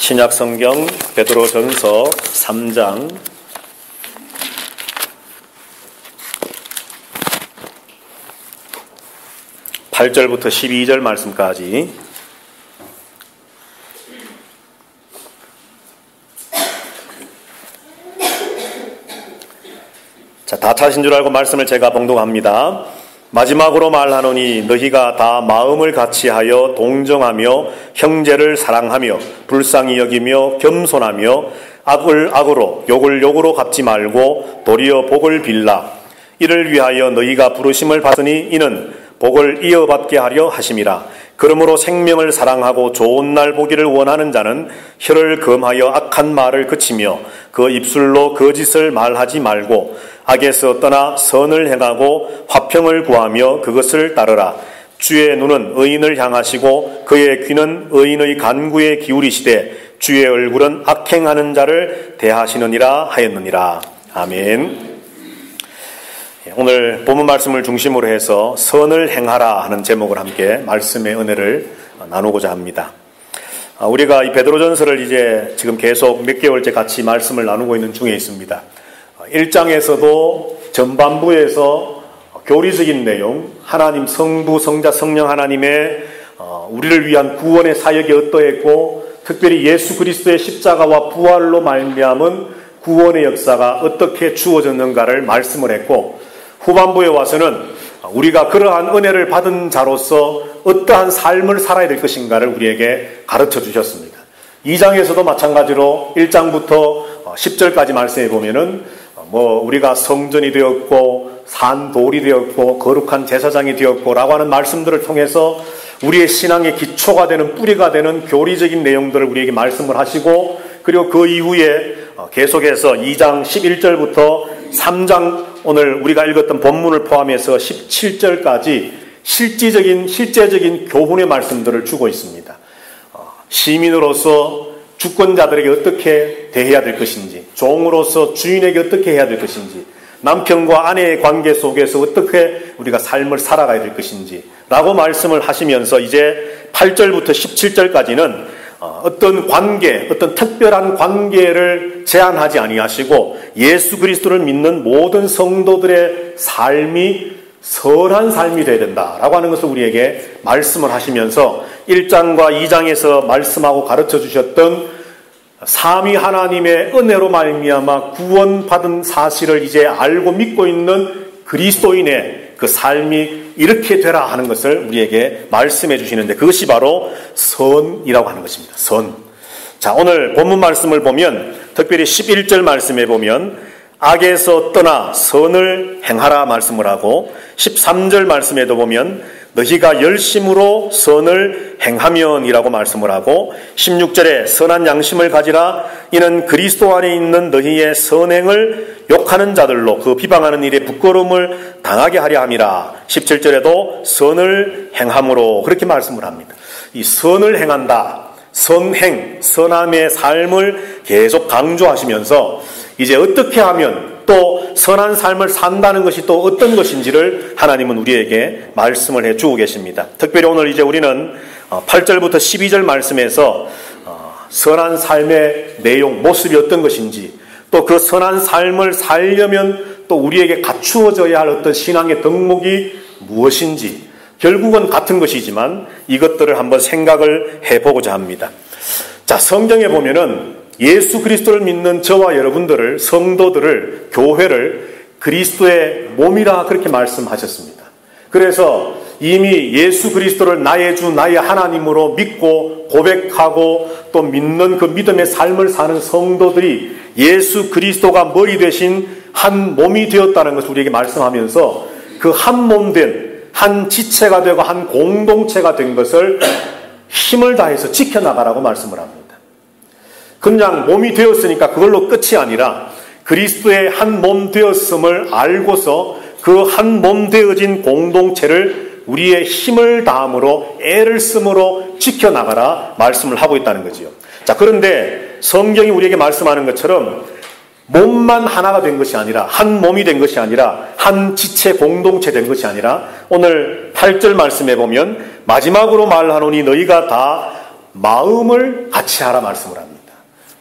신약 성경 베드로전서 3장 8절부터 12절 말씀까지. 자, 다 찾으신 줄 알고 말씀을 제가 봉독합니다. 마지막으로 말하노니 너희가 다 마음을 같이하여 동정하며 형제를 사랑하며 불쌍히 여기며 겸손하며 악을 악으로 욕을 욕으로 갚지 말고 도리어 복을 빌라. 이를 위하여 너희가 부르심을 받으니 이는 복을 이어받게 하려 하심이라. 그러므로 생명을 사랑하고 좋은 날 보기를 원하는 자는 혀를 금하여 악한 말을 그치며 그 입술로 거짓을 말하지 말고 악에서 떠나 선을 행하고 화평을 구하며 그것을 따르라. 주의 눈은 의인을 향하시고 그의 귀는 의인의 간구에 기울이시되 주의 얼굴은 악행하는 자를 대하시느니라 하였느니라. 아멘. 오늘 본문 말씀을 중심으로 해서 선을 행하라 하는 제목을 함께 말씀의 은혜를 나누고자 합니다. 우리가 이 베드로전서를 이제 지금 계속 몇 개월째 같이 말씀을 나누고 있는 중에 있습니다. 1장에서도 전반부에서 교리적인 내용, 하나님 성부, 성자, 성령 하나님의 우리를 위한 구원의 사역이 어떠했고 특별히 예수 그리스도의 십자가와 부활로 말미암은 구원의 역사가 어떻게 주어졌는가를 말씀을 했고, 후반부에 와서는 우리가 그러한 은혜를 받은 자로서 어떠한 삶을 살아야 될 것인가를 우리에게 가르쳐 주셨습니다. 2장에서도 마찬가지로 1장부터 10절까지 말씀해 보면은 우리가 성전이 되었고 산돌이 되었고 거룩한 제사장이 되었고 라고 하는 말씀들을 통해서 우리의 신앙의 기초가 되는 뿌리가 되는 교리적인 내용들을 우리에게 말씀을 하시고, 그리고 그 이후에 계속해서 2장 11절부터 3장 오늘 우리가 읽었던 본문을 포함해서 17절까지 실제적인 교훈의 말씀들을 주고 있습니다. 시민으로서 주권자들에게 어떻게 대해야 될 것인지, 종으로서 주인에게 어떻게 해야 될 것인지, 남편과 아내의 관계 속에서 어떻게 우리가 삶을 살아가야 될 것인지 라고 말씀을 하시면서 이제 8절부터 17절까지는 어떤 관계, 어떤 특별한 관계를 제한하지 아니하시고 예수 그리스도를 믿는 모든 성도들의 삶이 선한 삶이 되어야 된다라고 하는 것을 우리에게 말씀을 하시면서 1장과 2장에서 말씀하고 가르쳐 주셨던 삼위 하나님의 은혜로 말미암아 구원받은 사실을 이제 알고 믿고 있는 그리스도인의 그 삶이 이렇게 되라 하는 것을 우리에게 말씀해 주시는데, 그것이 바로 선이라고 하는 것입니다. 선. 자, 오늘 본문 말씀을 보면 특별히 11절 말씀에 보면 악에서 떠나 선을 행하라 말씀을 하고, 13절 말씀에도 보면 너희가 열심으로 선을 행하면이라고 말씀을 하고, 16절에 선한 양심을 가지라. 이는 그리스도 안에 있는 너희의 선행을 욕하는 자들로 그 비방하는 일에 부끄러움을 당하게 하려 함이라. 17절에도 선을 행함으로 그렇게 말씀을 합니다. 이 선을 행한다, 선행, 선함의 삶을 계속 강조하시면서 이제 어떻게 하면 또 선한 삶을 산다는 것이 또 어떤 것인지를 하나님은 우리에게 말씀을 해주고 계십니다. 특별히 오늘 이제 우리는 8절부터 12절 말씀에서 선한 삶의 내용, 모습이 어떤 것인지, 또 그 선한 삶을 살려면 또 우리에게 갖추어져야 할 어떤 신앙의 덕목이 무엇인지, 결국은 같은 것이지만 이것들을 한번 생각을 해보고자 합니다. 자, 성경에 보면은 예수 그리스도를 믿는 저와 여러분들을, 성도들을, 교회를 그리스도의 몸이라 그렇게 말씀하셨습니다. 그래서 이미 예수 그리스도를 나의 주, 나의 하나님으로 믿고 고백하고 또 믿는 그 믿음의 삶을 사는 성도들이 예수 그리스도가 머리 되신 한 몸이 되었다는 것을 우리에게 말씀하면서 그 한 몸 된, 한 지체가 되고 한 공동체가 된 것을 힘을 다해서 지켜나가라고 말씀을 합니다. 그냥 몸이 되었으니까 그걸로 끝이 아니라 그리스도의 한 몸 되었음을 알고서 그 한 몸 되어진 공동체를 우리의 힘을 다함으로 애를 쓰므로 지켜나가라 말씀을 하고 있다는 거지요. 자, 그런데 성경이 우리에게 말씀하는 것처럼 몸만 하나가 된 것이 아니라, 한 몸이 된 것이 아니라, 한 지체 공동체 된 것이 아니라, 오늘 8절 말씀에 보면 마지막으로 말하노니 너희가 다 마음을 같이 하라 말씀을 합니다.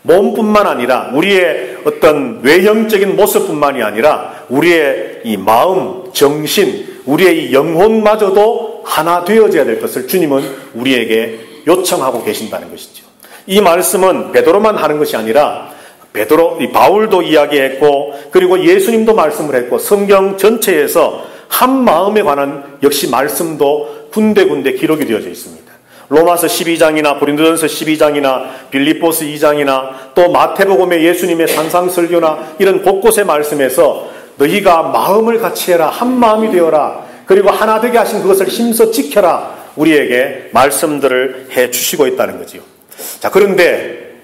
몸뿐만 아니라 우리의 어떤 외형적인 모습뿐만이 아니라 우리의 이 마음, 정신, 우리의 이 영혼마저도 하나 되어져야 될 것을 주님은 우리에게 요청하고 계신다는 것이죠. 이 말씀은 베드로만 하는 것이 아니라 바울도 이야기했고, 그리고 예수님도 말씀을 했고, 성경 전체에서 한 마음에 관한 역시 말씀도 군데군데 기록이 되어져 있습니다. 로마서 12장이나 고린도전서 12장이나 빌립보서 2장이나 또 마태복음의 예수님의 산상설교나 이런 곳곳의 말씀에서 너희가 마음을 같이 해라, 한 마음이 되어라, 그리고 하나 되게 하신 그것을 힘써 지켜라, 우리에게 말씀들을 해 주시고 있다는 거지요. 자, 그런데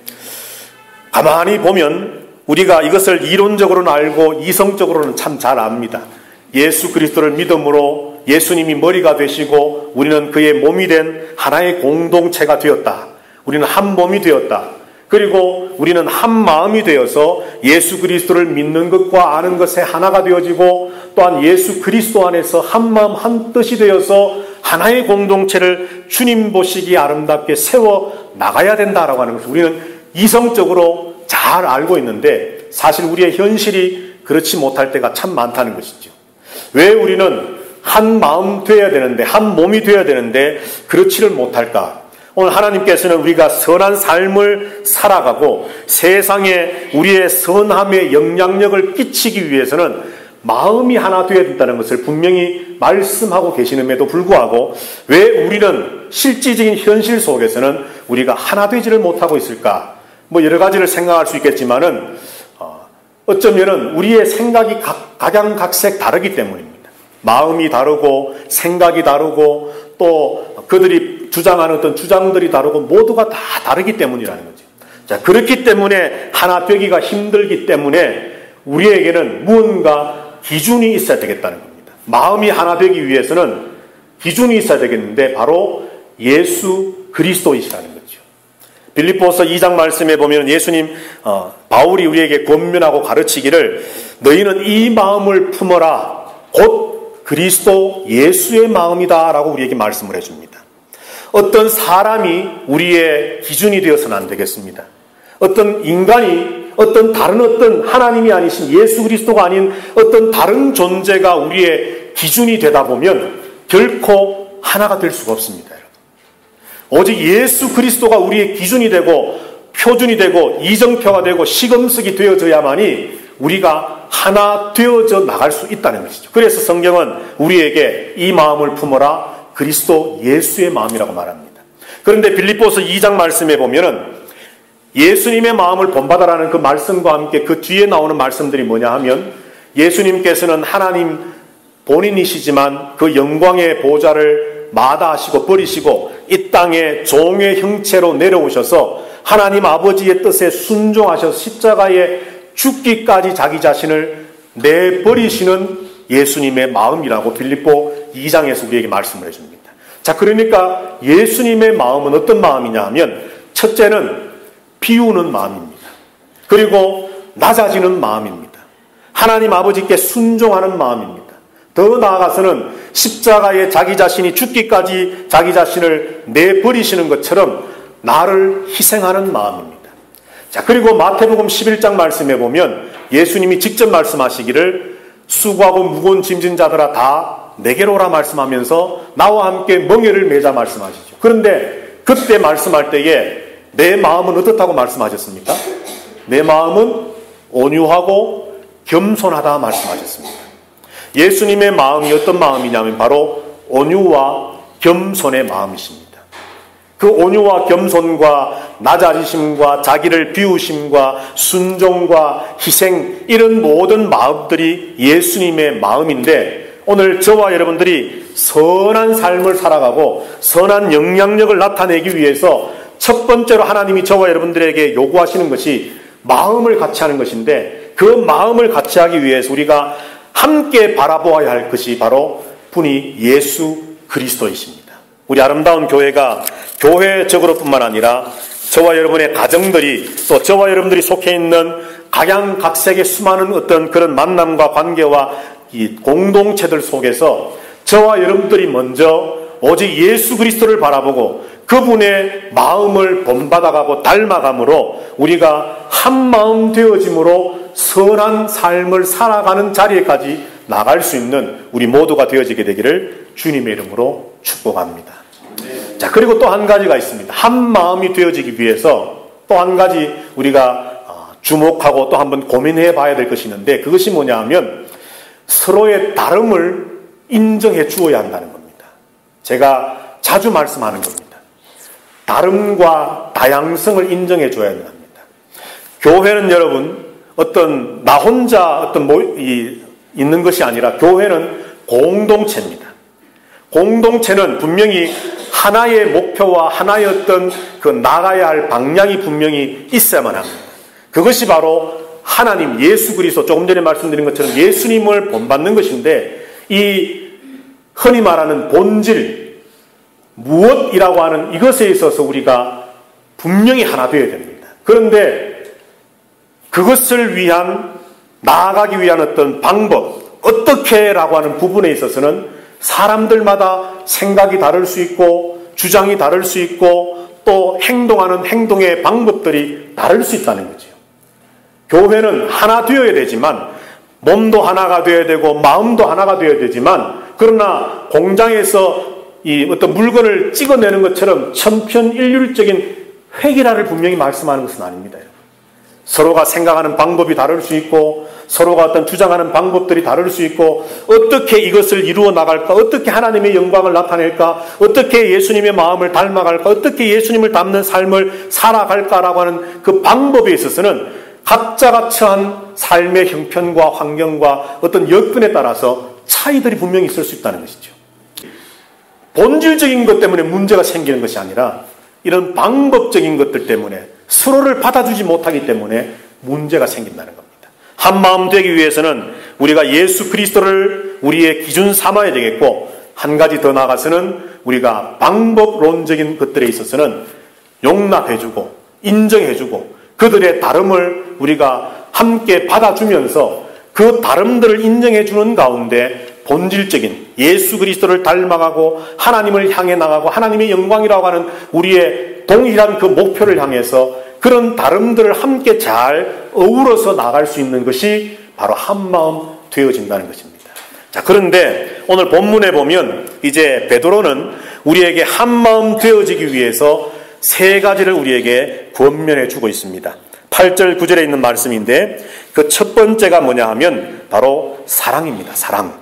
가만히 보면 우리가 이것을 이론적으로는 알고 이성적으로는 참 잘 압니다. 예수 그리스도를 믿음으로 예수님이 머리가 되시고 우리는 그의 몸이 된 하나의 공동체가 되었다. 우리는 한 몸이 되었다. 그리고 우리는 한 마음이 되어서 예수 그리스도를 믿는 것과 아는 것에 하나가 되어지고, 또한 예수 그리스도 안에서 한 마음 한 뜻이 되어서 하나의 공동체를 주님 보시기에 아름답게 세워 나가야 된다라고 하는 것을 우리는 이성적으로 잘 알고 있는데, 사실 우리의 현실이 그렇지 못할 때가 참 많다는 것이죠. 왜 우리는 한 마음 되어야 되는데, 한 몸이 되어야 되는데 그렇지를 못할까? 오늘 하나님께서는 우리가 선한 삶을 살아가고 세상에 우리의 선함의 영향력을 끼치기 위해서는 마음이 하나 되어야 된다는 것을 분명히 말씀하고 계시는데도 불구하고 왜 우리는 실질적인 현실 속에서는 우리가 하나 되지를 못하고 있을까? 뭐 여러 가지를 생각할 수 있겠지만은 어쩌면은 우리의 생각이 각양각색 다르기 때문입니다. 마음이 다르고 생각이 다르고 또 그들이 주장하는 어떤 주장들이 다르고 모두가 다 다르기 때문이라는 거죠. 자, 그렇기 때문에 하나 되기가 힘들기 때문에 우리에게는 무언가 기준이 있어야 되겠다는 겁니다. 마음이 하나 되기 위해서는 기준이 있어야 되겠는데 바로 예수 그리스도이시라는 거죠. 빌립보서 2장 말씀에 보면 예수님 바울이 우리에게 권면하고 가르치기를 너희는 이 마음을 품어라 곧 그리스도 예수의 마음이다 라고 우리에게 말씀을 해줍니다. 어떤 사람이 우리의 기준이 되어서는 안 되겠습니다. 어떤 인간이 다른 어떤 하나님이 아니신 예수 그리스도가 아닌 어떤 다른 존재가 우리의 기준이 되다 보면 결코 하나가 될 수가 없습니다. 오직 예수 그리스도가 우리의 기준이 되고 표준이 되고 이정표가 되고 시금석이 되어져야만이 우리가 하나 되어져 나갈 수 있다는 것이죠. 그래서 성경은 우리에게 이 마음을 품어라 그리스도 예수의 마음이라고 말합니다. 그런데 빌립보서 2장 말씀에 보면은 예수님의 마음을 본받아라는 그 말씀과 함께 그 뒤에 나오는 말씀들이 뭐냐 하면 예수님께서는 하나님 본인이시지만 그 영광의 보좌를 마다하시고 버리시고 이 땅에 종의 형체로 내려오셔서 하나님 아버지의 뜻에 순종하셔서 십자가에 죽기까지 자기 자신을 내버리시는 예수님의 마음이라고 빌립보 2장에서 우리에게 말씀을 해줍니다. 자, 그러니까 예수님의 마음은 어떤 마음이냐 하면 첫째는 비우는 마음입니다. 그리고 낮아지는 마음입니다. 하나님 아버지께 순종하는 마음입니다. 더 나아가서는 십자가에 자기 자신이 죽기까지 자기 자신을 내버리시는 것처럼 나를 희생하는 마음입니다. 자, 그리고 마태복음 11장 말씀에 보면 예수님이 직접 말씀하시기를 수고하고 무거운 짐진 자들아 다 내게로 오라 말씀하면서 나와 함께 멍에를 매자 말씀하시죠. 그런데 그때 말씀할 때에 내 마음은 어떻다고 말씀하셨습니까? 내 마음은 온유하고 겸손하다 말씀하셨습니다. 예수님의 마음이 어떤 마음이냐면 바로 온유와 겸손의 마음이십니다. 그 온유와 겸손과 낮아지심과 자기를 비우심과 순종과 희생 이런 모든 마음들이 예수님의 마음인데 오늘 저와 여러분들이 선한 삶을 살아가고 선한 영향력을 나타내기 위해서 첫 번째로 하나님이 저와 여러분들에게 요구하시는 것이 마음을 같이 하는 것인데 그 마음을 같이 하기 위해서 우리가 함께 바라보아야 할 것이 바로 분이 예수 그리스도이십니다. 우리 아름다운 교회가 교회적으로뿐만 아니라 저와 여러분의 가정들이 또 저와 여러분들이 속해 있는 각양각색의 수많은 어떤 그런 만남과 관계와 이 공동체들 속에서 저와 여러분들이 먼저 오직 예수 그리스도를 바라보고 그분의 마음을 본받아가고 닮아감으로 우리가 한 마음 되어짐으로 선한 삶을 살아가는 자리에까지 나갈 수 있는 우리 모두가 되어지게 되기를 주님의 이름으로 축복합니다. 자, 그리고 또 한 가지가 있습니다. 한 마음이 되어지기 위해서 또 한 가지 우리가 주목하고 또 한번 고민해 봐야 될 것이 있는데, 그것이 뭐냐 하면 서로의 다름을 인정해 주어야 한다는 겁니다. 제가 자주 말씀하는 겁니다. 다름과 다양성을 인정해 줘야 합니다. 교회는 여러분 어떤 나 혼자 있는 것이 아니라 교회는 공동체입니다. 공동체는 분명히 하나의 목표와 하나의 어떤 그 나가야 할 방향이 분명히 있어야만 합니다. 그것이 바로 하나님 예수 그리스도, 조금 전에 말씀드린 것처럼 예수님을 본받는 것인데, 이 흔히 말하는 본질, 무엇이라고 하는 이것에 있어서 우리가 분명히 하나 되어야 됩니다. 그런데 그것을 위한, 나아가기 위한 어떤 방법, 어떻게라고 하는 부분에 있어서는 사람들마다 생각이 다를 수 있고 주장이 다를 수 있고 또 행동하는 행동의 방법들이 다를 수 있다는 거죠. 교회는 하나 되어야 되지만, 몸도 하나가 되어야 되고 마음도 하나가 되어야 되지만, 그러나 공장에서 이 어떤 물건을 찍어내는 것처럼 천편일률적인 획일화를 분명히 말씀하는 것은 아닙니다. 서로가 생각하는 방법이 다를 수 있고 서로가 어떤 주장하는 방법들이 다를 수 있고, 어떻게 이것을 이루어 나갈까, 어떻게 하나님의 영광을 나타낼까, 어떻게 예수님의 마음을 닮아갈까, 어떻게 예수님을 닮는 삶을 살아갈까라고 하는 그 방법에 있어서는 각자가 처한 삶의 형편과 환경과 어떤 여건에 따라서 차이들이 분명히 있을 수 있다는 것이죠. 본질적인 것 때문에 문제가 생기는 것이 아니라 이런 방법적인 것들 때문에, 서로를 받아주지 못하기 때문에 문제가 생긴다는 겁니다. 한 마음 되기 위해서는 우리가 예수 그리스도를 우리의 기준 삼아야 되겠고, 한 가지 더 나아가서는 우리가 방법론적인 것들에 있어서는 용납해주고 인정해주고 그들의 다름을 우리가 함께 받아주면서 그 다름들을 인정해주는 가운데 본질적인 예수 그리스도를 닮아가고 하나님을 향해 나가고 하나님의 영광이라고 하는 우리의 동일한 그 목표를 향해서 그런 다름들을 함께 잘 어우러서 나갈 수 있는 것이 바로 한마음 되어진다는 것입니다. 자, 그런데 오늘 본문에 보면 이제 베드로는 우리에게 한마음 되어지기 위해서 세 가지를 우리에게 권면해 주고 있습니다. 8절 9절에 있는 말씀인데, 그 첫 번째가 뭐냐 하면 바로 사랑입니다. 사랑.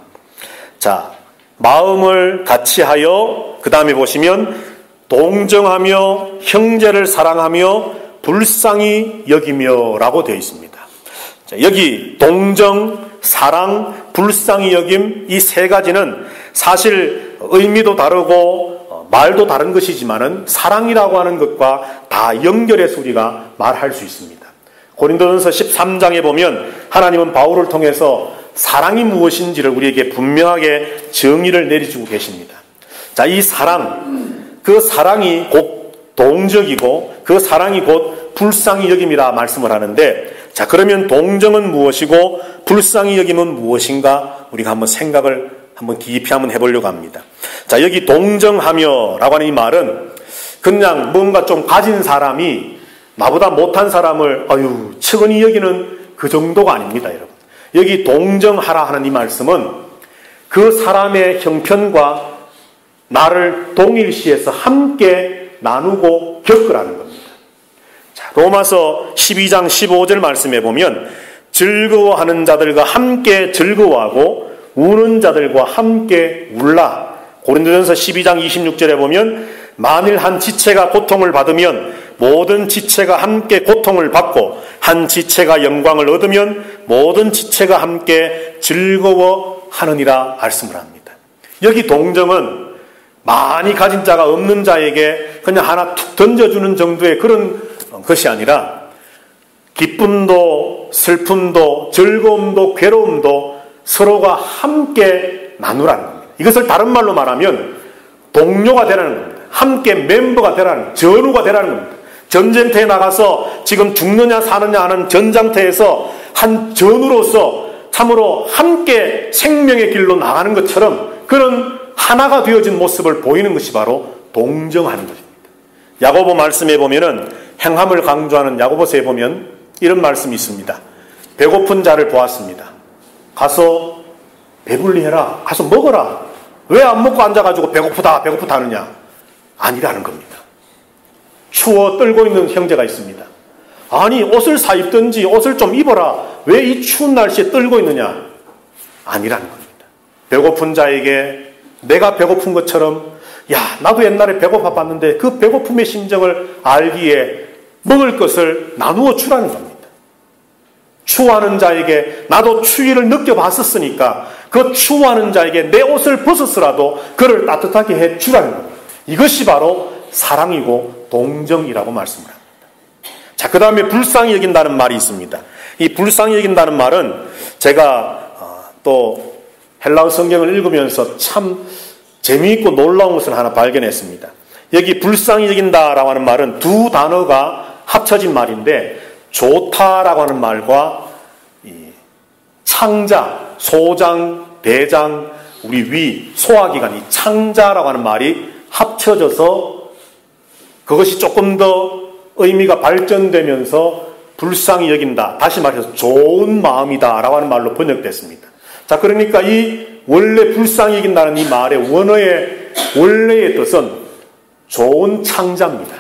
자, 마음을 같이 하여, 그 다음에 보시면 동정하며 형제를 사랑하며 불쌍히 여기며 라고 되어 있습니다. 자, 여기 동정, 사랑, 불쌍히 여김, 이 세 가지는 사실 의미도 다르고 말도 다른 것이지만은 사랑이라고 하는 것과 다 연결해서 우리가 말할 수 있습니다. 고린도전서 13장에 보면 하나님은 바울을 통해서 사랑이 무엇인지를 우리에게 분명하게 정의를 내려주고 계십니다. 자, 이 사랑, 그 사랑이 곧 동정이고 그 사랑이 곧 불쌍히 여김이라 말씀을 하는데, 자, 그러면 동정은 무엇이고 불쌍히 여김은 무엇인가 우리가 한번 생각을 한번 깊이 한번 해보려고 합니다. 자, 여기 동정하며 라고 하는 이 말은 그냥 뭔가 좀 가진 사람이 나보다 못한 사람을 측은히 여기는 그 정도가 아닙니다, 여러분. 여기 동정하라 하는 이 말씀은 그 사람의 형편과 나를 동일시해서 함께 나누고 겪으라는 겁니다. 자, 로마서 12장 15절 말씀에 보면 즐거워하는 자들과 함께 즐거워하고 우는 자들과 함께 울라. 고린도전서 12장 26절에 보면 만일 한 지체가 고통을 받으면 모든 지체가 함께 고통을 받고 한 지체가 영광을 얻으면 모든 지체가 함께 즐거워하느니라 말씀을 합니다. 여기 동정은 많이 가진 자가 없는 자에게 그냥 하나 툭 던져주는 정도의 그런 것이 아니라 기쁨도 슬픔도 즐거움도 괴로움도 서로가 함께 나누라는 겁니다. 이것을 다른 말로 말하면 동료가 되라는 겁니다. 함께 멤버가 되라는, 전우가 되라는 겁니다. 전쟁터에 나가서 지금 죽느냐 사느냐 하는 전장터에서 한 전우로서 참으로 함께 생명의 길로 나가는 것처럼 그런 하나가 되어진 모습을 보이는 것이 바로 동정하는 것입니다. 야고보 말씀에 보면은 행함을 강조하는 야고보서에 보면 이런 말씀이 있습니다. 배고픈 자를 보았습니다. 가서 배불리 해라. 가서 먹어라. 왜 안 먹고 앉아가지고 배고프다 하느냐? 아니라는 겁니다. 추워 떨고 있는 형제가 있습니다. 아니, 옷을 사 입든지 옷을 좀 입어라. 왜 이 추운 날씨에 떨고 있느냐? 아니라는 겁니다. 배고픈 자에게 내가 배고픈 것처럼, 야, 나도 옛날에 배고파 봤는데 그 배고픔의 심정을 알기에 먹을 것을 나누어 주라는 겁니다. 추워하는 자에게 나도 추위를 느껴봤었으니까 그 추워하는 자에게 내 옷을 벗었으라도 그를 따뜻하게 해 주라는 겁니다. 이것이 바로 사랑이고 동정이라고 말씀을 합니다. 자, 그 다음에 불쌍히 여긴다는 말이 있습니다. 이 불쌍히 여긴다는 말은 제가 또 헬라어 성경을 읽으면서 참 재미있고 놀라운 것을 하나 발견했습니다. 여기 불쌍히 여긴다라고 하는 말은 두 단어가 합쳐진 말인데 좋다라고 하는 말과 이 창자, 소장, 대장, 우리 위, 소화기관, 이 창자라고 하는 말이 합쳐져서 그것이 조금 더 의미가 발전되면서 불쌍히 여긴다. 다시 말해서 좋은 마음이다 라고 하는 말로 번역됐습니다. 자, 그러니까 이 원래 불쌍히 여긴다는 이 말의 원래의 뜻은 좋은 창자입니다.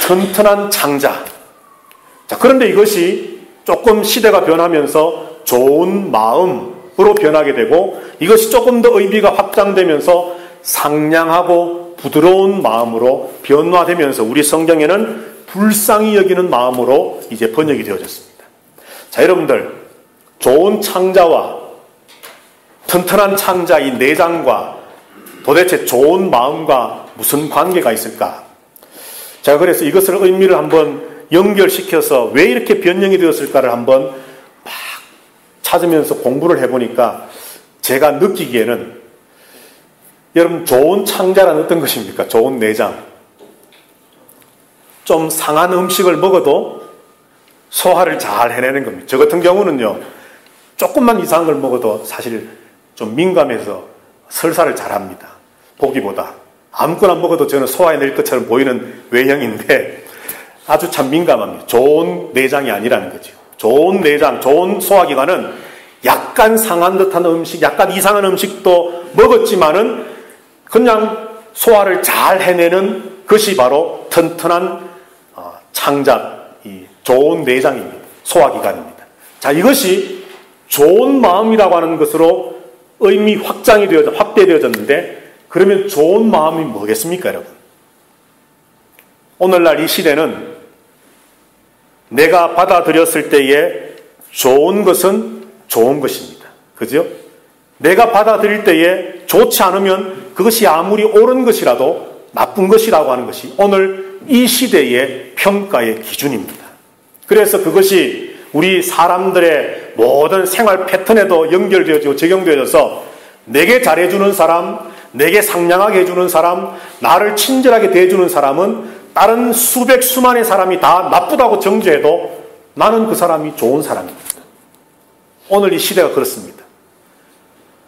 튼튼한 창자. 자, 그런데 이것이 조금 시대가 변하면서 좋은 마음으로 변하게 되고 이것이 조금 더 의미가 확장되면서 상냥하고 부드러운 마음으로 변화되면서 우리 성경에는 불쌍히 여기는 마음으로 이제 번역이 되어졌습니다. 자, 여러분들, 좋은 창자와 튼튼한 창자 이 내장과 도대체 좋은 마음과 무슨 관계가 있을까? 제가 그래서 이것을 의미를 한번 연결시켜서 왜 이렇게 변형이 되었을까를 한번 막 찾으면서 공부를 해보니까 제가 느끼기에는 여러분 좋은 창자란 어떤 것입니까? 좋은 내장. 좀 상한 음식을 먹어도 소화를 잘 해내는 겁니다. 저 같은 경우는요. 조금만 이상한 걸 먹어도 사실 좀 민감해서 설사를 잘합니다. 보기보다. 아무거나 먹어도 저는 소화해낼 것처럼 보이는 외형인데 아주 참 민감합니다. 좋은 내장이 아니라는 거죠. 좋은 내장, 좋은 소화기관은 약간 상한 듯한 음식, 약간 이상한 음식도 먹었지만은 그냥 소화를 잘 해내는 것이 바로 튼튼한 창자, 이 좋은 내장입니다. 소화기관입니다. 자, 이것이 좋은 마음이라고 하는 것으로 의미 확대되어졌는데 그러면 좋은 마음이 뭐겠습니까, 여러분? 오늘날 이 시대는 내가 받아들였을 때에 좋은 것은 좋은 것입니다. 그죠? 내가 받아들일 때에 좋지 않으면 그것이 아무리 옳은 것이라도 나쁜 것이라고 하는 것이 오늘 이 시대의 평가의 기준입니다. 그래서 그것이 우리 사람들의 모든 생활 패턴에도 연결되어지고 적용되어져서 내게 잘해주는 사람, 내게 상냥하게 해주는 사람, 나를 친절하게 대해주는 사람은 다른 수백 수만의 사람이 다 나쁘다고 정죄해도 나는 그 사람이 좋은 사람입니다. 오늘 이 시대가 그렇습니다.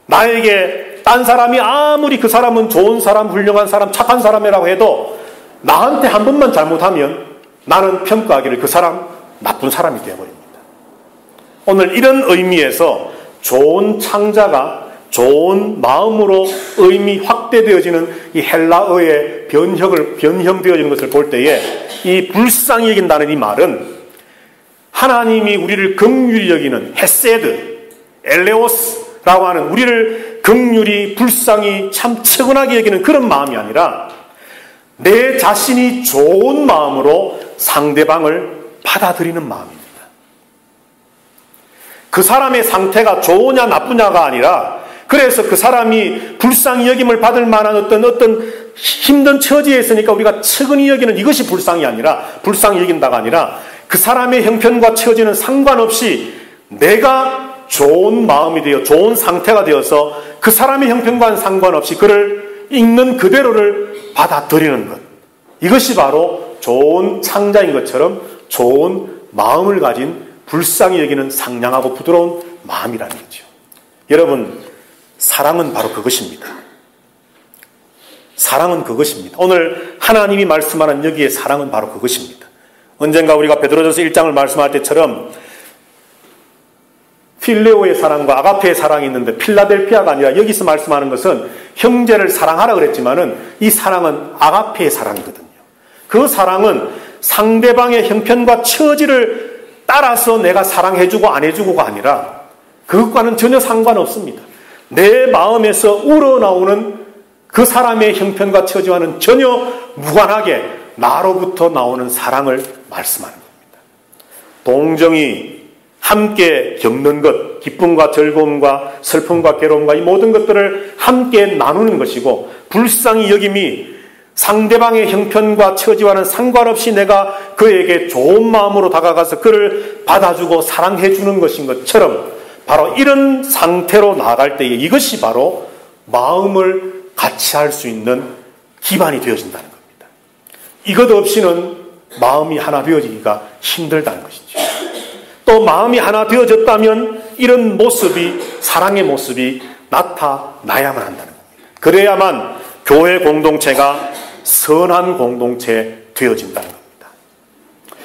나에게 딴 사람이 아무리 그 사람은 좋은 사람, 훌륭한 사람, 착한 사람이라고 해도 나한테 한 번만 잘못하면 나는 평가하기를 그 사람 나쁜 사람이 되어버립니다. 오늘 이런 의미에서 좋은 창자가 좋은 마음으로 의미 확대되어지는 이 헬라어의 변형되어지는 것을 볼 때에 이 불쌍히 여긴다는 이 말은 하나님이 우리를 긍휼히 여기는 헤세드, 엘레오스라고 하는 우리를 긍휼히 불쌍히 참 측은하게 여기는 그런 마음이 아니라 내 자신이 좋은 마음으로 상대방을 받아들이는 마음입니다. 그 사람의 상태가 좋으냐 나쁘냐가 아니라 그래서 그 사람이 불쌍히 여김을 받을 만한 어떤 힘든 처지에 있으니까 우리가 측은히 여기는 이것이 불쌍히 여긴다가 아니라 그 사람의 형편과 처지는 상관없이 내가 좋은 마음이 되어 좋은 상태가 되어서 그 사람의 형편과는 상관없이 그를 있는 그대로를 받아들이는 것. 이것이 바로 좋은 창자인 것처럼 좋은 마음을 가진 불쌍히 여기는 상냥하고 부드러운 마음이라는 거죠. 여러분, 사랑은 바로 그것입니다. 사랑은 그것입니다. 오늘 하나님이 말씀하는 여기에 사랑은 바로 그것입니다. 언젠가 우리가 베드로전서 1장을 말씀할 때처럼 필레오의 사랑과 아가페의 사랑이 있는데 필라델피아가 아니라 여기서 말씀하는 것은 형제를 사랑하라 그랬지만은 이 사랑은 아가페의 사랑이거든요. 그 사랑은 상대방의 형편과 처지를 따라서 내가 사랑해주고 안 해주고가 아니라 그것과는 전혀 상관없습니다. 내 마음에서 우러나오는 그 사람의 형편과 처지와는 전혀 무관하게 나로부터 나오는 사랑을 말씀하는 겁니다. 동정이 함께 겪는 것, 기쁨과 즐거움과 슬픔과 괴로움과 이 모든 것들을 함께 나누는 것이고, 불쌍히 여김이 상대방의 형편과 처지와는 상관없이 내가 그에게 좋은 마음으로 다가가서 그를 받아주고 사랑해주는 것인 것처럼 바로 이런 상태로 나아갈 때에 이것이 바로 마음을 같이 할 수 있는 기반이 되어진다는 겁니다. 이것 없이는 마음이 하나 되어지기가 힘들다는 것이죠. 또 마음이 하나 되어졌다면 이런 모습이, 사랑의 모습이 나타나야만 한다는 겁니다. 그래야만 교회 공동체가 선한 공동체 되어진다는 겁니다.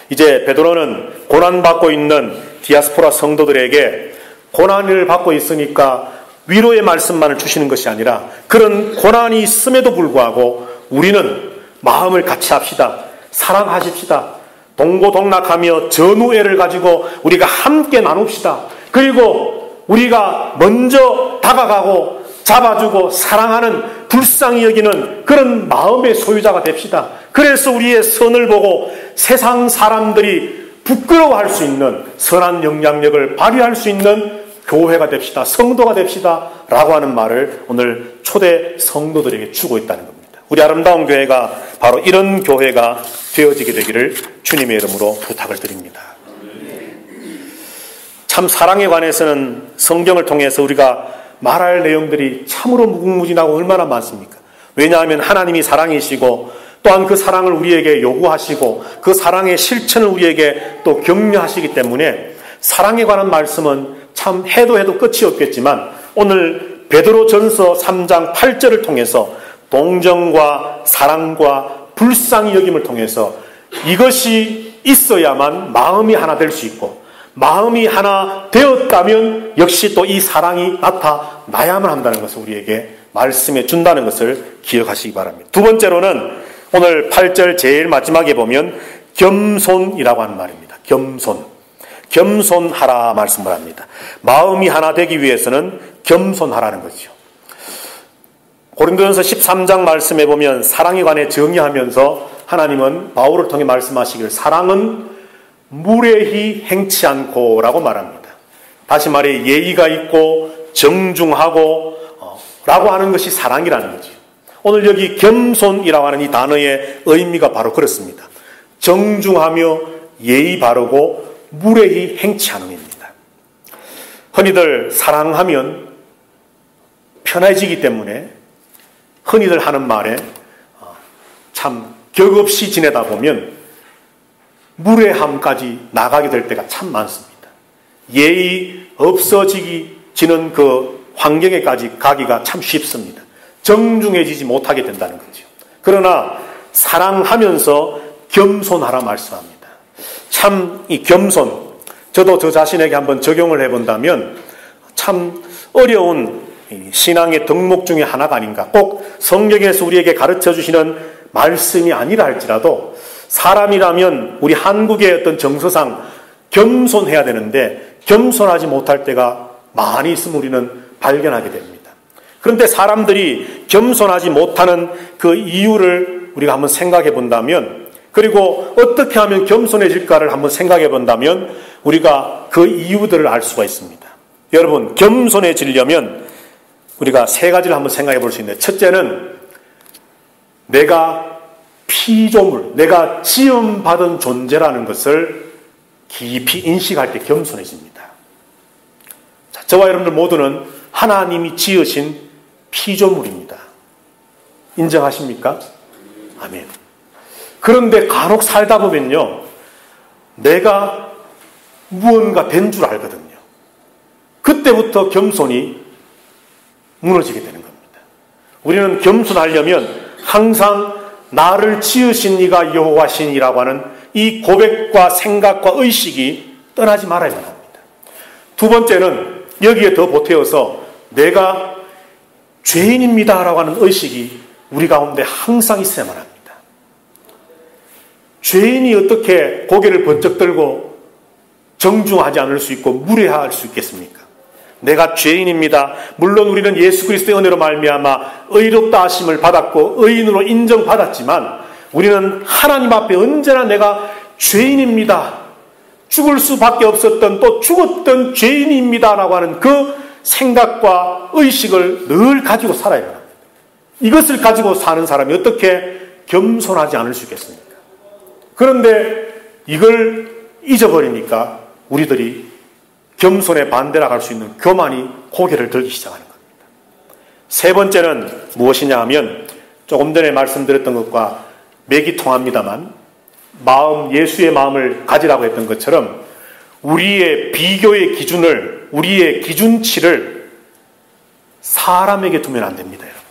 이제 베드로는 고난받고 있는 디아스포라 성도들에게 고난을 받고 있으니까 위로의 말씀만을 주시는 것이 아니라 그런 고난이 있음에도 불구하고 우리는 마음을 같이 합시다. 사랑하십시다. 동고동락하며 전우애를 가지고 우리가 함께 나눕시다. 그리고 우리가 먼저 다가가고 잡아주고 사랑하는, 불쌍히 여기는 그런 마음의 소유자가 됩시다. 그래서 우리의 선을 보고 세상 사람들이 부끄러워할 수 있는 선한 영향력을 발휘할 수 있는 교회가 됩시다. 성도가 됩시다. 라고 하는 말을 오늘 초대 성도들에게 주고 있다는 겁니다. 우리 아름다운 교회가 바로 이런 교회가 되어지게 되기를 주님의 이름으로 부탁을 드립니다. 참 사랑에 관해서는 성경을 통해서 우리가 말할 내용들이 참으로 무궁무진하고 얼마나 많습니까? 왜냐하면 하나님이 사랑이시고 또한 그 사랑을 우리에게 요구하시고 그 사랑의 실천을 우리에게 또 격려하시기 때문에 사랑에 관한 말씀은 참 해도 끝이 없겠지만 오늘 베드로전서 3장 8절을 통해서 동정과 사랑과 불쌍히 여김을 통해서 이것이 있어야만 마음이 하나 될 수 있고, 마음이 하나 되었다면 역시 또 이 사랑이 나타나야만 한다는 것을 우리에게 말씀해 준다는 것을 기억하시기 바랍니다. 두 번째로는 오늘 8절 제일 마지막에 보면 겸손이라고 하는 말입니다. 겸손하라 말씀을 합니다. 마음이 하나 되기 위해서는 겸손하라는 거죠. 고린도전서 13장 말씀에 보면 사랑에 관해 정의하면서 하나님은 바울을 통해 말씀하시길 사랑은 무례히 행치 않고 라고 말합니다. 다시 말해 예의가 있고 정중하고 라고 하는 것이 사랑이라는 거죠. 오늘 여기 겸손이라고 하는 이 단어의 의미가 바로 그렇습니다. 정중하며 예의 바르고 무례히 행치 않음입니다. 흔히들 사랑하면 편해지기 때문에 흔히들 하는 말에 참 격없이 지내다 보면 무례함까지 나가게 될 때가 참 많습니다. 예의 없어지는 그 환경에까지 가기가 참 쉽습니다. 정중해지지 못하게 된다는 거죠. 그러나 사랑하면서 겸손하라 말씀합니다. 참 이 겸손, 저도 저 자신에게 한번 적용을 해본다면 참 어려운 신앙의 덕목 중에 하나가 아닌가. 꼭 성경에서 우리에게 가르쳐 주시는 말씀이 아니라 할지라도 사람이라면 우리 한국의 어떤 정서상 겸손해야 되는데 겸손하지 못할 때가 많이 있음을 우리는 발견하게 됩니다. 그런데 사람들이 겸손하지 못하는 그 이유를 우리가 한번 생각해 본다면, 그리고 어떻게 하면 겸손해질까를 한번 생각해 본다면 우리가 그 이유들을 알 수가 있습니다. 여러분, 겸손해지려면 우리가 세 가지를 한번 생각해 볼 수 있는데, 첫째는 내가 피조물, 내가 지음받은 존재라는 것을 깊이 인식할 때 겸손해집니다. 자, 저와 여러분들 모두는 하나님이 지으신 피조물입니다. 인정하십니까? 아멘. 그런데 간혹 살다 보면요, 내가 무언가 된 줄 알거든요. 그때부터 겸손이 무너지게 되는 겁니다. 우리는 겸손하려면 항상 나를 지으신 이가 여호와시니라고 하는 이 고백과 생각과 의식이 떠나지 말아야만 합니다. 두 번째는 여기에 더 보태어서 내가 죄인입니다라고 하는 의식이 우리 가운데 항상 있어야만 합니다. 죄인이 어떻게 고개를 번쩍 들고 정중하지 않을 수 있고 무례할 수 있겠습니까? 내가 죄인입니다. 물론 우리는 예수 그리스도의 은혜로 말미암아 의롭다 하심을 받았고 의인으로 인정받았지만 우리는 하나님 앞에 언제나 내가 죄인입니다. 죽을 수밖에 없었던 또 죽었던 죄인입니다라고 하는 그 생각과 의식을 늘 가지고 살아야 합니다. 이것을 가지고 사는 사람이 어떻게 겸손하지 않을 수 있겠습니까? 그런데 이걸 잊어버리니까 우리들이 겸손에 반대라 할 수 있는 교만이 고개를 들기 시작하는 겁니다. 세 번째는 무엇이냐 하면 조금 전에 말씀드렸던 것과 맥이 통합니다만 예수의 마음을 가지라고 했던 것처럼 우리의 비교의 기준을, 우리의 기준치를 사람에게 두면 안 됩니다, 여러분.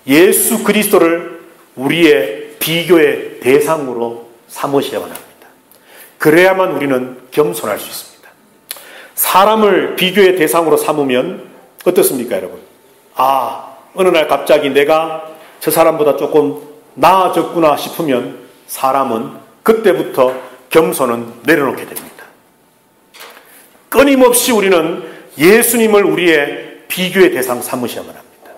예수 그리스도를 우리의 비교의 대상으로 삼으셔야만 합니다. 그래야만 우리는 겸손할 수 있습니다. 사람을 비교의 대상으로 삼으면 어떻습니까, 여러분? 어느 날 갑자기 내가 저 사람보다 조금 나아졌구나 싶으면 사람은 그때부터 겸손은 내려놓게 됩니다. 끊임없이 우리는 예수님을 우리의 비교의 대상 삼으셔야만 합니다.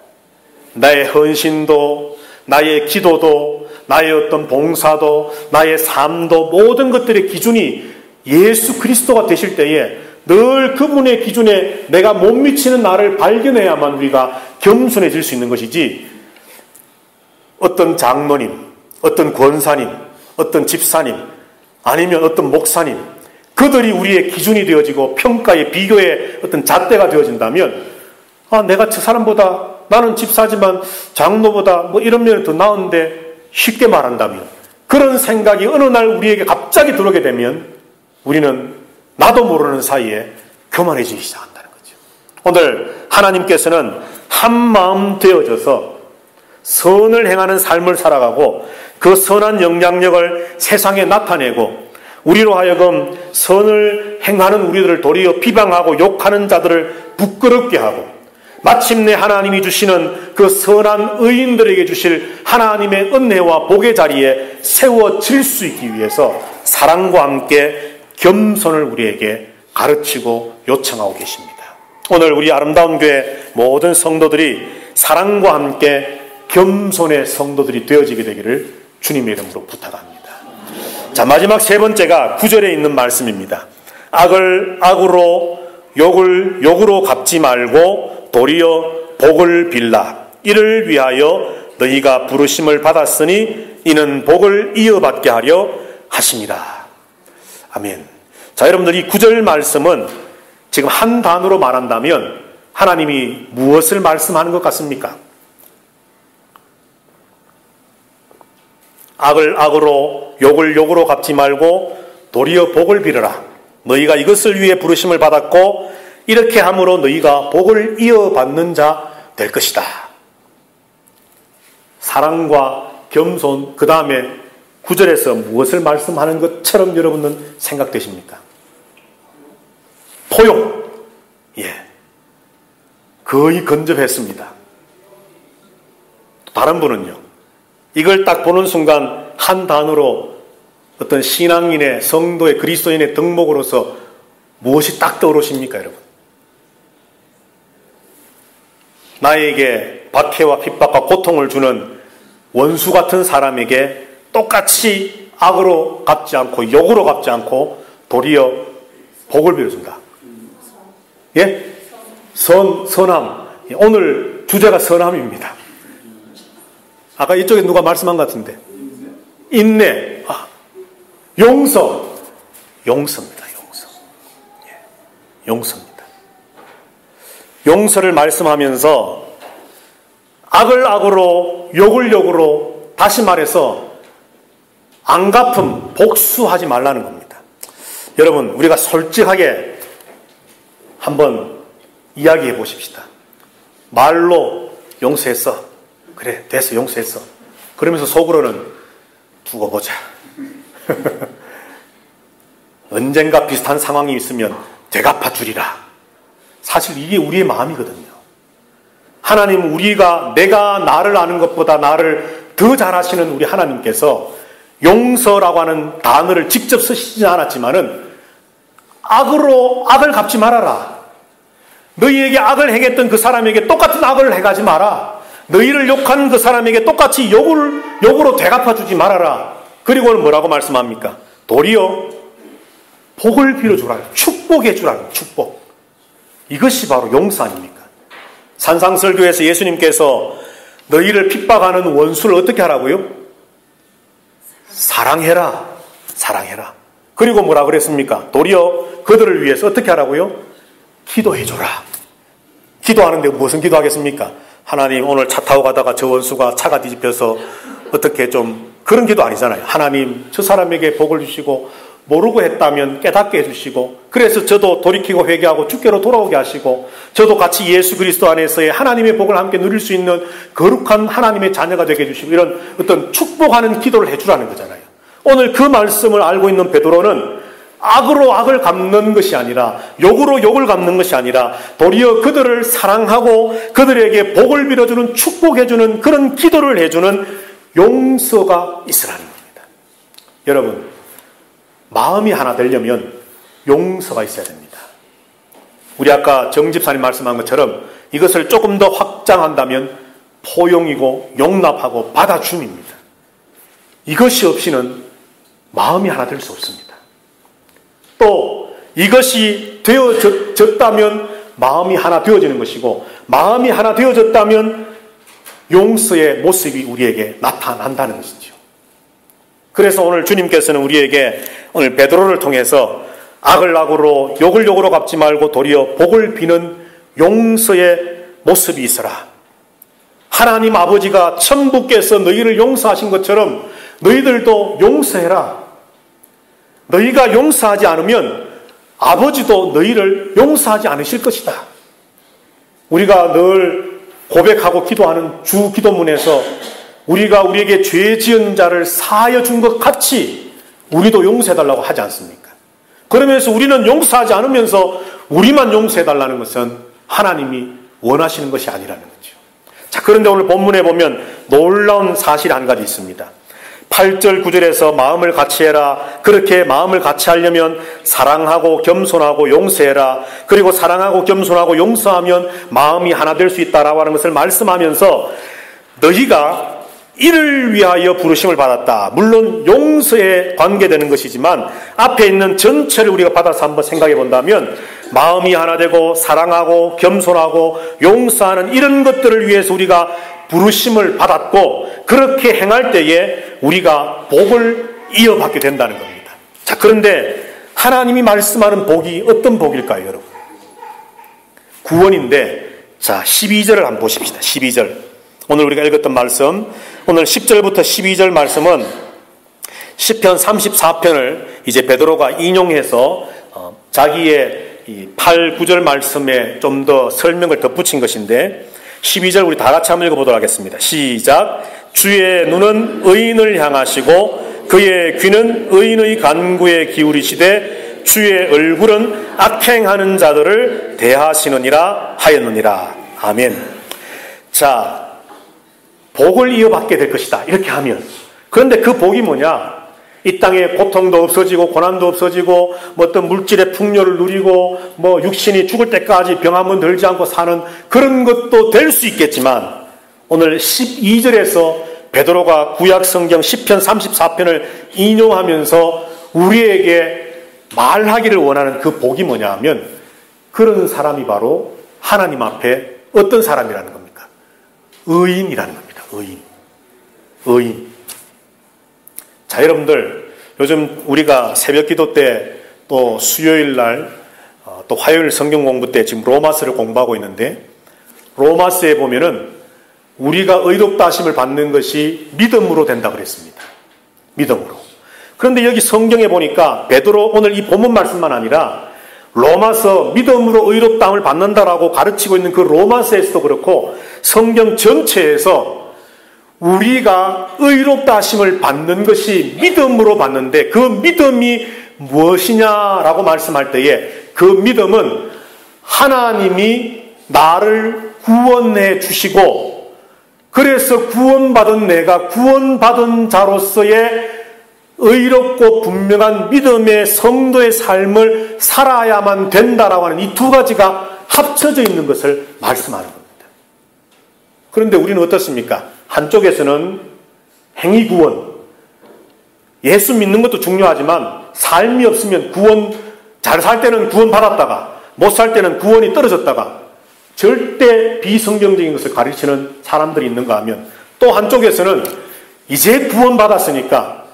나의 헌신도, 나의 기도도, 나의 어떤 봉사도, 나의 삶도 모든 것들의 기준이 예수 그리스도가 되실 때에 늘 그분의 기준에 내가 못 미치는 나를 발견해야만 우리가 겸손해질 수 있는 것이지, 어떤 장로님, 어떤 권사님, 어떤 집사님, 아니면 어떤 목사님, 그들이 우리의 기준이 되어지고 평가의 비교의 어떤 잣대가 되어진다면, 내가 저 사람보다, 나는 집사지만 장로보다 이런 면이 더 나은데 쉽게 말한다면, 그런 생각이 어느 날 우리에게 갑자기 들어오게 되면 우리는 나도 모르는 사이에 교만해지기 시작한다는 거죠. 오늘 하나님께서는 한 마음 되어져서 선을 행하는 삶을 살아가고 그 선한 영향력을 세상에 나타내고 우리로 하여금 선을 행하는 우리들을 도리어 비방하고 욕하는 자들을 부끄럽게 하고 마침내 하나님이 주시는 그 선한 의인들에게 주실 하나님의 은혜와 복의 자리에 세워질 수 있기 위해서 사랑과 함께 겸손을 우리에게 가르치고 요청하고 계십니다. 오늘 우리 아름다운 교회 모든 성도들이 사랑과 함께 겸손의 성도들이 되어지게 되기를 주님의 이름으로 부탁합니다. 자, 마지막 세 번째가 9절에 있는 말씀입니다. 악을 악으로 욕을 욕으로 갚지 말고 도리어 복을 빌라. 이를 위하여 너희가 부르심을 받았으니 이는 복을 이어받게 하려 하심이라. 아멘. 자, 여러분들 이 9절 말씀은 지금 한 단어로 말한다면 하나님이 무엇을 말씀하는 것 같습니까? 악을 악으로 욕을 욕으로 갚지 말고 도리어 복을 빌어라. 너희가 이것을 위해 부르심을 받았고 이렇게 함으로 너희가 복을 이어받는 자 될 것이다. 사랑과 겸손, 그 다음에 9절에서 무엇을 말씀하는 것처럼 여러분은 생각되십니까? 포용. 거의 근접했습니다. 다른 분은요, 이걸 딱 보는 순간 한 단어로 어떤 신앙인의, 성도의, 그리스도인의 덕목으로서 무엇이 딱 떠오르십니까, 여러분? 나에게 박해와 핍박과 고통을 주는 원수 같은 사람에게 똑같이 악으로 갚지 않고 욕으로 갚지 않고 도리어 복을 빌어준다. 예? 선함. 오늘 주제가 선함입니다. 아까 이쪽에 누가 말씀한 것 같은데. 인내. 용서. 용서입니다. 용서. 용서입니다. 용서를 말씀하면서 악을 악으로 욕을 욕으로, 다시 말해서 안 갚음, 복수하지 말라는 겁니다. 여러분, 우리가 솔직하게 한번 이야기해 보십시다. 말로 용서했어. 그래, 됐어, 용서했어. 그러면서 속으로는 두고 보자. 언젠가 비슷한 상황이 있으면 되갚아 주리라. 사실 이게 우리의 마음이거든요. 하나님, 내가 나를 아는 것보다 나를 더 잘 아시는 우리 하나님께서 용서라고 하는 단어를 직접 쓰시지 않았지만은 악으로 악을 갚지 말아라. 너희에게 악을 행했던 그 사람에게 똑같은 악을 행하지 마라. 너희를 욕한 그 사람에게 똑같이 욕으로 되갚아주지 말아라. 그리고는 뭐라고 말씀합니까? 도리어 복을 빌어주라. 축복해주라는 축복. 이것이 바로 용서 아닙니까? 산상설교에서 예수님께서 너희를 핍박하는 원수를 어떻게 하라고요? 사랑해라. 사랑해라. 그리고 뭐라 그랬습니까? 도리어 그들을 위해서 어떻게 하라고요? 기도해줘라. 기도하는데 무슨 기도하겠습니까? 하나님, 오늘 차 타고 가다가 저 원수가 차가 뒤집혀서 어떻게 좀, 그런 기도 아니잖아요. 하나님, 저 사람에게 복을 주시고 모르고 했다면 깨닫게 해주시고, 그래서 저도 돌이키고 회개하고 주께로 돌아오게 하시고, 저도 같이 예수 그리스도 안에서의 하나님의 복을 함께 누릴 수 있는 거룩한 하나님의 자녀가 되게 해주시고, 이런 어떤 축복하는 기도를 해주라는 거잖아요. 오늘 그 말씀을 알고 있는 베드로는 악으로 악을 갚는 것이 아니라, 욕으로 욕을 갚는 것이 아니라, 도리어 그들을 사랑하고 그들에게 복을 빌어주는, 축복해주는 그런 기도를 해주는 용서가 있으라는 겁니다. 여러분, 마음이 하나 되려면 용서가 있어야 됩니다. 우리 아까 정집사님 말씀한 것처럼 이것을 조금 더 확장한다면 포용이고 용납하고 받아줌입니다. 이것이 없이는 마음이 하나 될 수 없습니다. 또 이것이 되어졌다면 마음이 하나 되어지는 것이고, 마음이 하나 되어졌다면 용서의 모습이 우리에게 나타난다는 것이죠. 그래서 오늘 주님께서는 우리에게 오늘 베드로를 통해서 악을 악으로 욕을 욕으로 갚지 말고 도리어 복을 비는 용서의 모습이 있어라. 하나님 아버지가 천부께서 너희를 용서하신 것처럼 너희들도 용서해라. 너희가 용서하지 않으면 아버지도 너희를 용서하지 않으실 것이다. 우리가 늘 고백하고 기도하는 주 기도문에서 우리가 우리에게 죄 지은 자를 사하여 준 것 같이 우리도 용서해달라고 하지 않습니까? 그러면서 우리는 용서하지 않으면서 우리만 용서해달라는 것은 하나님이 원하시는 것이 아니라는 거죠. 자, 그런데 오늘 본문에 보면 놀라운 사실 한 가지 있습니다. 8절 9절에서 마음을 같이 해라. 그렇게 마음을 같이 하려면 사랑하고 겸손하고 용서해라. 그리고 사랑하고 겸손하고 용서하면 마음이 하나 될 수 있다라고 하는 것을 말씀하면서 너희가 이를 위하여 부르심을 받았다. 물론 용서에 관계되는 것이지만 앞에 있는 전체를 우리가 받아서 한번 생각해 본다면 마음이 하나 되고 사랑하고 겸손하고 용서하는 이런 것들을 위해서 우리가 부르심을 받았고, 그렇게 행할 때에 우리가 복을 이어받게 된다는 겁니다. 자, 그런데 하나님이 말씀하는 복이 어떤 복일까요, 여러분? 구원인데, 자, 12절을 한번 보십시다. 12절. 오늘 우리가 읽었던 말씀, 오늘 10절부터 12절 말씀은 시편 34편을 이제 베드로가 인용해서 자기의 이 8, 9절 말씀에 좀 더 설명을 덧붙인 것인데, 12절 우리 다 같이 한번 읽어보도록 하겠습니다. 시작. 주의 눈은 의인을 향하시고 그의 귀는 의인의 간구에 기울이시되 주의 얼굴은 악행하는 자들을 대하시느니라 하였느니라. 아멘. 자, 복을 이어받게 될 것이다. 이렇게 하면. 그런데 그 복이 뭐냐? 이 땅에 고통도 없어지고 고난도 없어지고 뭐 어떤 물질의 풍요를 누리고 뭐 육신이 죽을 때까지 병 한 번 들지 않고 사는 그런 것도 될 수 있겠지만, 오늘 12절에서 베드로가 구약 성경 시편 34편을 인용하면서 우리에게 말하기를 원하는 그 복이 뭐냐 하면, 그런 사람이 바로 하나님 앞에 어떤 사람이라는 겁니까? 의인이라는 겁니다. 의인. 자, 여러분들, 요즘 우리가 새벽 기도 때 또 수요일 날, 또 화요일 성경 공부 때 지금 로마서를 공부하고 있는데, 로마서에 보면은 우리가 의롭다 하심을 받는 것이 믿음으로 된다고 그랬습니다. 믿음으로. 그런데 여기 성경에 보니까 베드로 오늘 이 본문 말씀만 아니라 로마서 믿음으로 의롭다함을 받는다라고 가르치고 있는 그 로마서에서도 그렇고 성경 전체에서 우리가 의롭다 하심을 받는 것이 믿음으로 받는데 그 믿음이 무엇이냐라고 말씀할 때에 그 믿음은 하나님이 나를 구원해 주시고 그래서 구원받은 내가 구원받은 자로서의 의롭고 분명한 믿음의 성도의 삶을 살아야만 된다라고 하는 이 두 가지가 합쳐져 있는 것을 말씀하는 겁니다. 그런데 우리는 어떻습니까? 한쪽에서는 행위구원, 예수 믿는 것도 중요하지만 삶이 없으면 구원, 잘 살 때는 구원 받았다가 못 살 때는 구원이 떨어졌다가 절대 비성경적인 것을 가르치는 사람들이 있는가 하면 또 한쪽에서는 이제 구원 받았으니까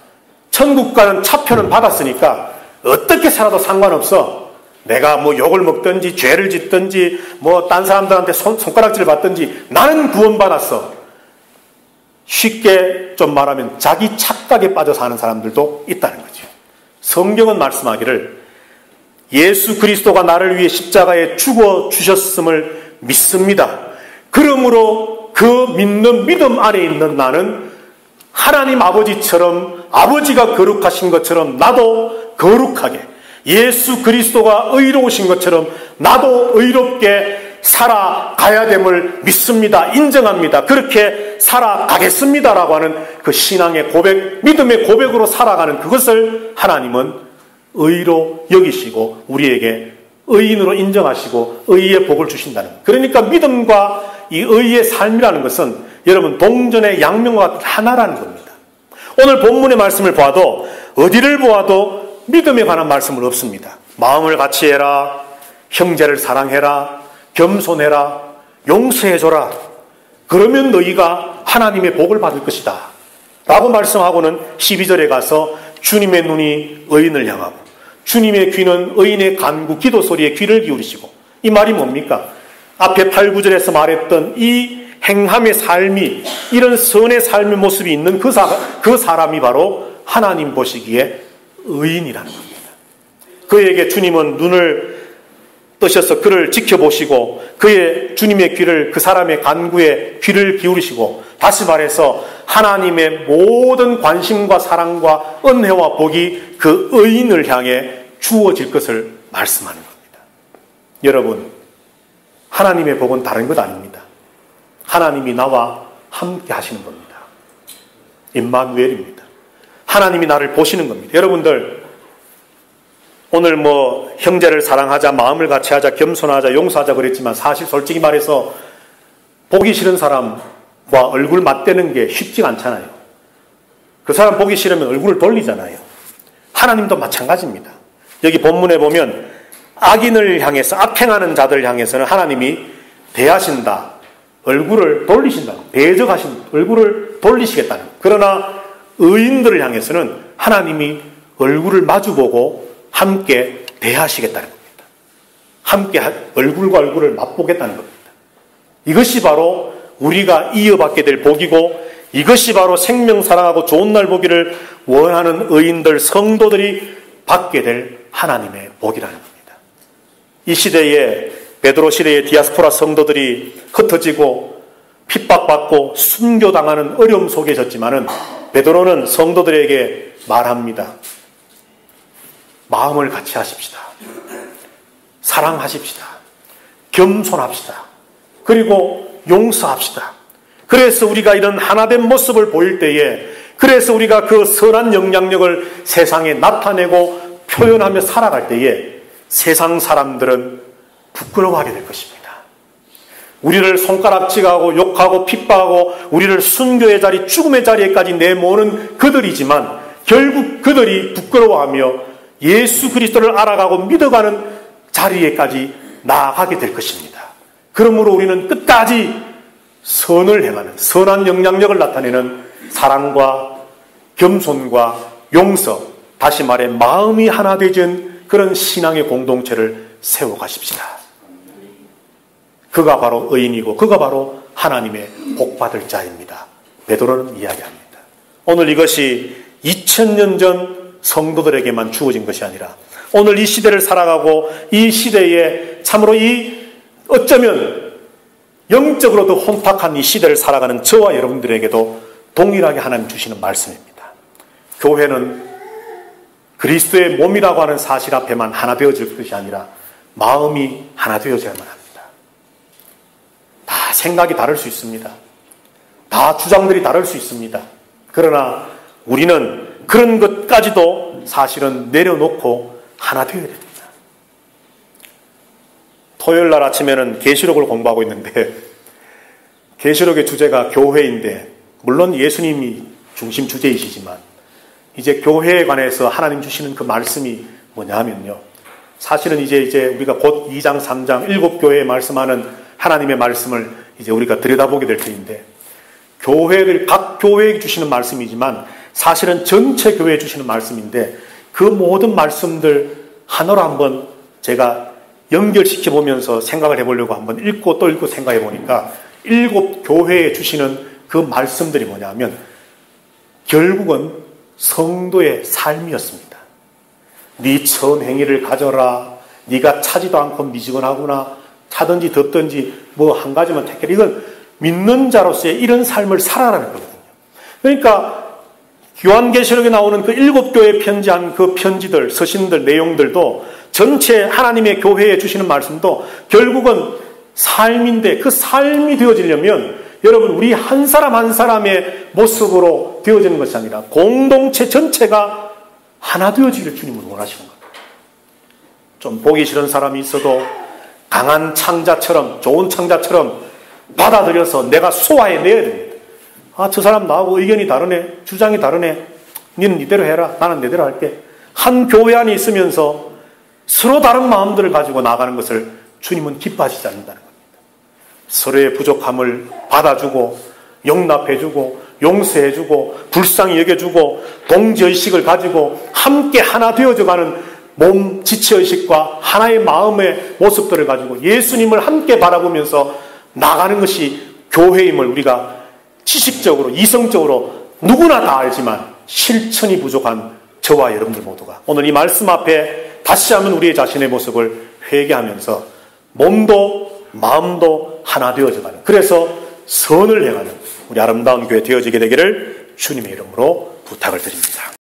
천국 가는 차표는 받았으니까 어떻게 살아도 상관없어. 내가 뭐 욕을 먹든지 죄를 짓든지 뭐 딴 사람들한테 손가락질을 받든지 나는 구원 받았어. 쉽게 좀 말하면 자기 착각에 빠져 사는 사람들도 있다는 거죠. 성경은 말씀하기를 예수 그리스도가 나를 위해 십자가에 죽어 주셨음을 믿습니다. 그러므로 그 믿는 믿음 안에 있는 나는 하나님 아버지처럼 아버지가 거룩하신 것처럼 나도 거룩하게 예수 그리스도가 의로우신 것처럼 나도 의롭게 살아가야 됨을 믿습니다. 인정합니다. 그렇게 살아가겠습니다라고 하는 그 신앙의 고백, 믿음의 고백으로 살아가는 그것을 하나님은 의로 여기시고 우리에게 의인으로 인정하시고 의의 복을 주신다는 거예요. 그러니까 믿음과 이 의의 삶이라는 것은 여러분 동전의 양면과 같은 하나라는 겁니다. 오늘 본문의 말씀을 보아도 어디를 보아도 믿음에 관한 말씀은 없습니다. 마음을 같이 해라, 형제를 사랑해라, 겸손해라, 용서해줘라. 그러면 너희가 하나님의 복을 받을 것이다 라고 말씀하고는 12절에 가서 주님의 눈이 의인을 향하고 주님의 귀는 의인의 간구 기도 소리에 귀를 기울이시고, 이 말이 뭡니까? 앞에 8, 9절에서 말했던 이 행함의 삶이, 이런 선의 삶의 모습이 있는 그 사람이 바로 하나님 보시기에 의인이라는 겁니다. 그에게 주님은 눈을 뜨셔서 그를 지켜보시고 그의 주님의 귀를 그 사람의 간구에 귀를 기울이시고, 다시 말해서 하나님의 모든 관심과 사랑과 은혜와 복이 그 의인을 향해 주어질 것을 말씀하는 겁니다. 여러분, 하나님의 복은 다른 것 아닙니다. 하나님이 나와 함께 하시는 겁니다. 임마누엘입니다. 하나님이 나를 보시는 겁니다. 여러분들, 오늘 뭐 형제를 사랑하자, 마음을 같이 하자, 겸손하자, 용서하자 그랬지만 사실 솔직히 말해서 보기 싫은 사람과 얼굴 맞대는 게 쉽지가 않잖아요. 그 사람 보기 싫으면 얼굴을 돌리잖아요. 하나님도 마찬가지입니다. 여기 본문에 보면 악인을 향해서, 악행하는 자들 향해서는 하나님이 대하신다, 얼굴을 돌리신다, 대적하신 얼굴을 돌리시겠다는. 그러나 의인들을 향해서는 하나님이 얼굴을 마주보고 함께 대하시겠다는 겁니다. 함께 얼굴과 얼굴을 맛보겠다는 겁니다. 이것이 바로 우리가 이어받게 될 복이고, 이것이 바로 생명 사랑하고 좋은 날 보기를 원하는 의인들, 성도들이 받게 될 하나님의 복이라는 겁니다. 이 시대에, 베드로 시대의 디아스포라 성도들이 흩어지고 핍박받고 순교당하는 어려움 속에 있었지만은 베드로는 성도들에게 말합니다. 마음을 같이 하십시다. 사랑하십시다. 겸손합시다. 그리고 용서합시다. 그래서 우리가 이런 하나된 모습을 보일 때에, 그래서 우리가 그 선한 영향력을 세상에 나타내고 표현하며 살아갈 때에 세상 사람들은 부끄러워하게 될 것입니다. 우리를 손가락질하고 욕하고 핍박하고 우리를 순교의 자리, 죽음의 자리에까지 내모는 그들이지만 결국 그들이 부끄러워하며 예수 그리스도를 알아가고 믿어가는 자리에까지 나아가게 될 것입니다. 그러므로 우리는 끝까지 선을 행하는, 선한 영향력을 나타내는 사랑과 겸손과 용서, 다시 말해 마음이 하나 되진 그런 신앙의 공동체를 세워가십시다. 그가 바로 의인이고 그가 바로 하나님의 복받을 자입니다. 베드로는 이야기합니다. 오늘 이것이 2000년 전 성도들에게만 주어진 것이 아니라 오늘 이 시대를 살아가고 이 시대에 참으로 어쩌면 영적으로도 혼탁한 이 시대를 살아가는 저와 여러분들에게도 동일하게 하나님 주시는 말씀입니다. 교회는 그리스도의 몸이라고 하는 사실 앞에만 하나 되어질 것이 아니라 마음이 하나 되어져야만 합니다. 다 생각이 다를 수 있습니다. 다 주장들이 다를 수 있습니다. 그러나 우리는 그런 것까지도 사실은 내려놓고 하나 되어야 됩니다. 토요일 날 아침에는 계시록을 공부하고 있는데 계시록의 주제가 교회인데 물론 예수님이 중심 주제이시지만 이제 교회에 관해서 하나님 주시는 그 말씀이 뭐냐 하면요. 사실은 이제 우리가 곧 2장, 3장, 7교회에 말씀하는 하나님의 말씀을 이제 우리가 들여다보게 될 터인데 교회들, 각 교회에 주시는 말씀이지만 사실은 전체 교회에 주시는 말씀인데 그 모든 말씀들 하나로 한번 제가 연결시켜 보면서 생각을 해보려고 한번 읽고 또 읽고 생각해 보니까 7교회에 주시는 그 말씀들이 뭐냐 하면 결국은 성도의 삶이었습니다. 네 선행위를 가져라. 네가 차지도 않고 미지근하구나. 차든지 덥든지 뭐 한 가지만 택해라. 이건 믿는 자로서의 이런 삶을 살아라는 거거든요. 그러니까 요한계시록에 나오는 그 7교회에 편지한 그 편지들, 서신들, 내용들도 전체 하나님의 교회에 주시는 말씀도 결국은 삶인데 그 삶이 되어지려면 여러분 우리 한 사람 한 사람의 모습으로 되어지는 것이 아니라 공동체 전체가 하나 되어지기를 주님은 원하시는 거예요. 좀 보기 싫은 사람이 있어도 강한 창자처럼 좋은 창자처럼 받아들여서 내가 소화해내야 됩니다. 아, 저 사람 나하고 의견이 다르네. 주장이 다르네. 니는 니대로 해라. 나는 내대로 할게. 한 교회 안에 있으면서 서로 다른 마음들을 가지고 나가는 것을 주님은 기뻐하시지 않는다는 겁니다. 서로의 부족함을 받아주고 용납해주고 용서해주고 불쌍히 여겨주고 동지의식을 가지고 함께 하나 되어져가는 몸 지체의식과 하나의 마음의 모습들을 가지고 예수님을 함께 바라보면서 나가는 것이 교회임을 우리가 지식적으로 이성적으로 누구나 다 알지만 실천이 부족한 저와 여러분들 모두가 오늘 이 말씀 앞에 다시 한번 우리의 자신의 모습을 회개하면서 몸도 마음도 하나 되어져가는 그래서 선을 행하는 우리 아름다운 교회 되어지게 되기를 주님의 이름으로 부탁을 드립니다.